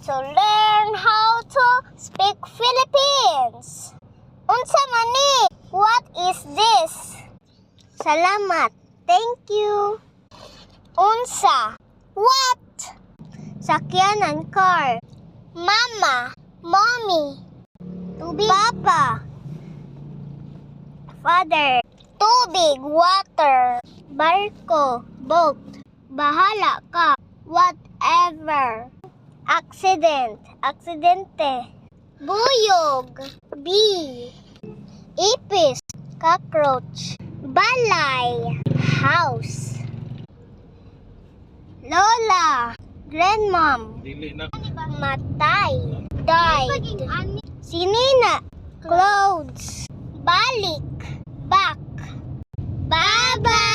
to learn how to speak Philippines. Unsa man ni? What is this? Salamat. Thank you. Unsa? What? Sakyanan, car. Mama. Mommy. Tubig. Papa. Father. Tubig. Water. Barko. Boat. Bahala ka. Whatever. Accident. Aksidente. Buyog. Bee. Ipis. Cockroach. Balay. House. Lola. Grandmom. Dili na. Matay. Died. Sinina. Clothes. Balik. Back. Bye-bye.